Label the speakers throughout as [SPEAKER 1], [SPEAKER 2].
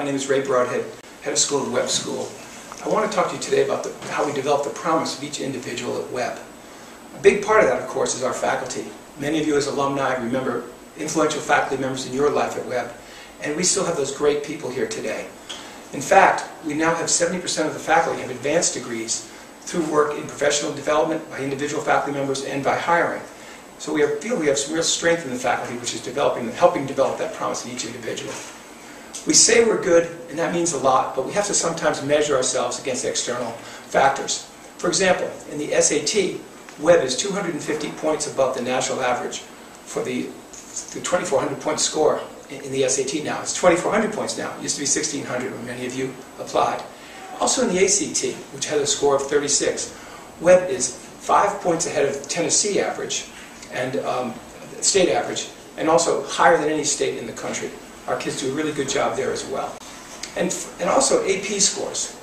[SPEAKER 1] My name is Ray Broadhead, head of school at Webb School. I want to talk to you today about how we develop the promise of each individual at Webb. A big part of that, of course, is our faculty. Many of you as alumni remember influential faculty members in your life at Webb, and we still have those great people here today. In fact, we now have 70% of the faculty have advanced degrees through work in professional development by individual faculty members and by hiring. So we feel we have some real strength in the faculty, which is helping develop that promise in each individual. We say we're good, and that means a lot, but we have to sometimes measure ourselves against external factors. For example, in the SAT, Webb is 250 points above the national average for the 2,400 point score in the SAT now. It's 2,400 points now. It used to be 1,600 when many of you applied. Also in the ACT, which has a score of 36, Webb is 5 points ahead of Tennessee average and state average, and also higher than any state in the country. Our kids do a really good job there as well. And also AP scores.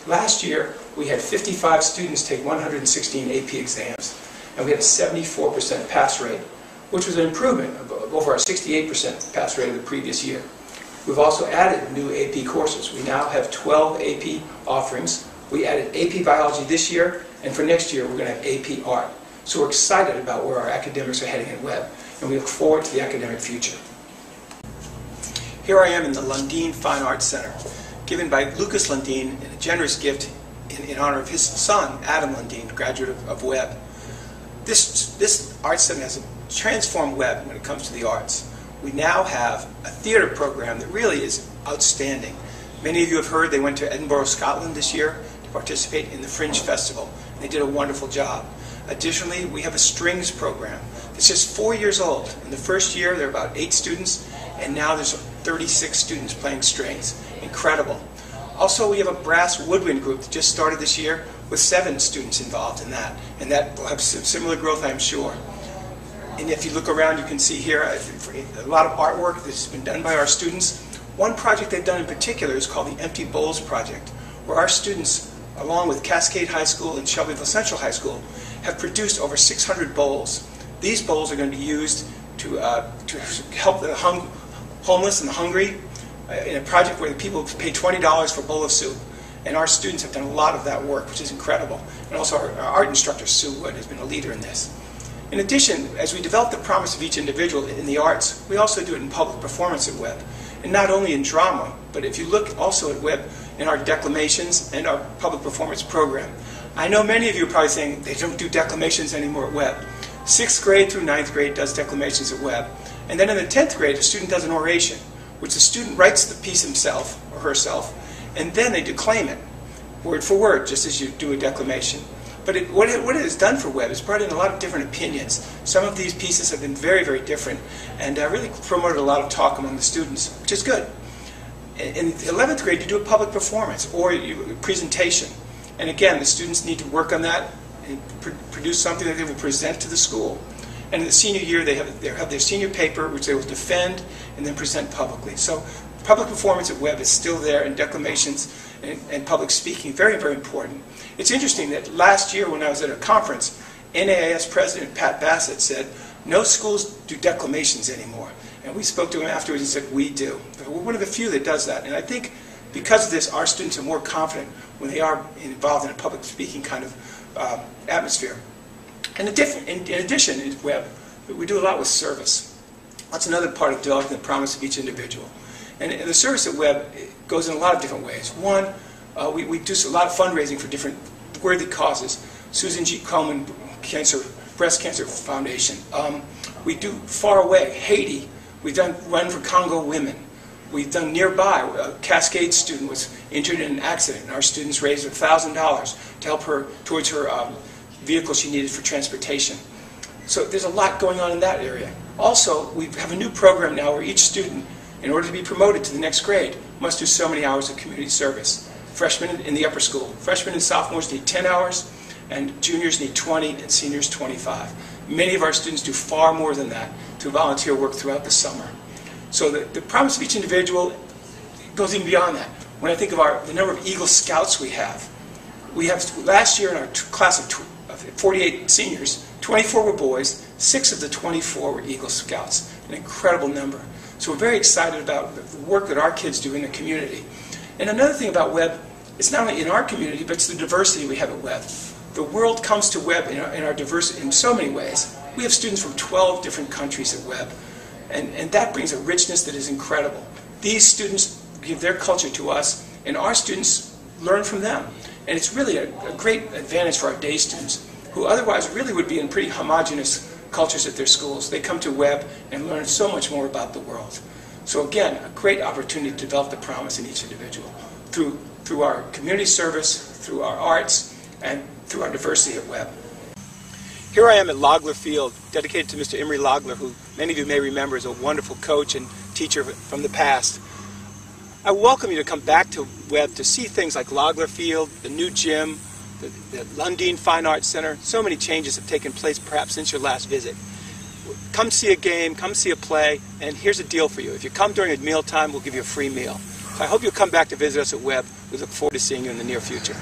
[SPEAKER 1] Last year, we had 55 students take 116 AP exams, and we had a 74% pass rate, which was an improvement of over our 68% pass rate of the previous year. We've also added new AP courses. We now have 12 AP offerings. We added AP Biology this year, and for next year, we're going to have AP Art. So we're excited about where our academics are heading at Webb, and we look forward to the academic future. Here I am in the Lundeen Fine Arts Center, given by Lucas Lundeen in a generous gift in honor of his son, Adam Lundeen, graduate of Webb. This art center has transformed Webb when it comes to the arts. We now have a theater program that really is outstanding. Many of you have heard they went to Edinburgh, Scotland this year to participate in the Fringe Festival. They did a wonderful job. Additionally, we have a strings program that's just 4 years old. In the first year, there were about 8 students, and now there's 36 students playing strings. Incredible. Also, we have a brass woodwind group that just started this year with 7 students involved in that, and that will have similar growth, I'm sure. And if you look around, you can see here a lot of artwork that's been done by our students. One project they've done in particular is called the Empty Bowls Project, where our students, along with Cascade High School and Shelbyville Central High School, have produced over 600 bowls. These bowls are going to be used to help the homeless and the hungry in a project where the people pay $20 for a bowl of soup. And our students have done a lot of that work, which is incredible. And also our art instructor, Sue Wood, has been a leader in this. In addition, as we develop the promise of each individual in the arts, we also do it in public performance at Webb. And not only in drama, but if you look also at Webb in our declamations and our public performance program. I know many of you are probably saying they don't do declamations anymore at Webb. 6th grade through 9th grade does declamations at Webb. And then in the 10th grade, a student does an oration, which the student writes the piece himself or herself, and then they declaim it, word for word, just as you do a declamation. But what it has done for Webb is brought in a lot of different opinions. Some of these pieces have been very, very different, and really promoted a lot of talk among the students, which is good. In 11th grade, you do a public performance or a presentation. And again, the students need to work on that and produce something that they will present to the school. And in the senior year, they have their senior paper, which they will defend and then present publicly. So public performance at Webb is still there, and declamations and public speaking, very, very important. It's interesting that last year when I was at a conference, NAIS President Pat Bassett said, no schools do declamations anymore. And we spoke to him afterwards and said, we do. We're one of the few that does that. And I think because of this, our students are more confident when they are involved in a public speaking kind of atmosphere. And in addition, at Webb, we do a lot with service. That's another part of developing the promise of each individual. And the service at Webb goes in a lot of different ways. One, we do a lot of fundraising for different worthy causes. Susan G. Komen Breast Cancer Foundation. We do far away, Haiti. We've done Run for Congo Women. We've done nearby. A Cascade student was injured in an accident, and our students raised $1,000 to help her towards her vehicle she needed for transportation. So there's a lot going on in that area. Also, we have a new program now where each student, in order to be promoted to the next grade, must do so many hours of community service. Freshmen in the upper school. Freshmen and sophomores need 10 hours, and juniors need 20, and seniors 25. Many of our students do far more than that through volunteer work throughout the summer. So the promise of each individual goes even beyond that. When I think of the number of Eagle Scouts we have last year in our class of 48 seniors, 24 were boys, 6 of the 24 were Eagle Scouts, an incredible number. So we're very excited about the work that our kids do in the community. And another thing about Webb, it's not only in our community, but it's the diversity we have at Webb. The world comes to Webb in our diversity in so many ways. We have students from 12 different countries at Webb, and that brings a richness that is incredible. These students give their culture to us, and our students learn from them. And it's really a great advantage for our day students, who otherwise really would be in pretty homogeneous cultures at their schools. They come to Webb and learn so much more about the world. So again, a great opportunity to develop the promise in each individual through our community service, through our arts, and through our diversity at Webb. Here I am at Logler Field, dedicated to Mr. Imre Logler, who many of you may remember is a wonderful coach and teacher from the past. I welcome you to come back to Webb to see things like Logler Field, the new gym, the Lundin Fine Arts Center. So many changes have taken place perhaps since your last visit. Come see a game, come see a play, and here's a deal for you. If you come during a mealtime, we'll give you a free meal. So I hope you'll come back to visit us at Webb. We look forward to seeing you in the near future.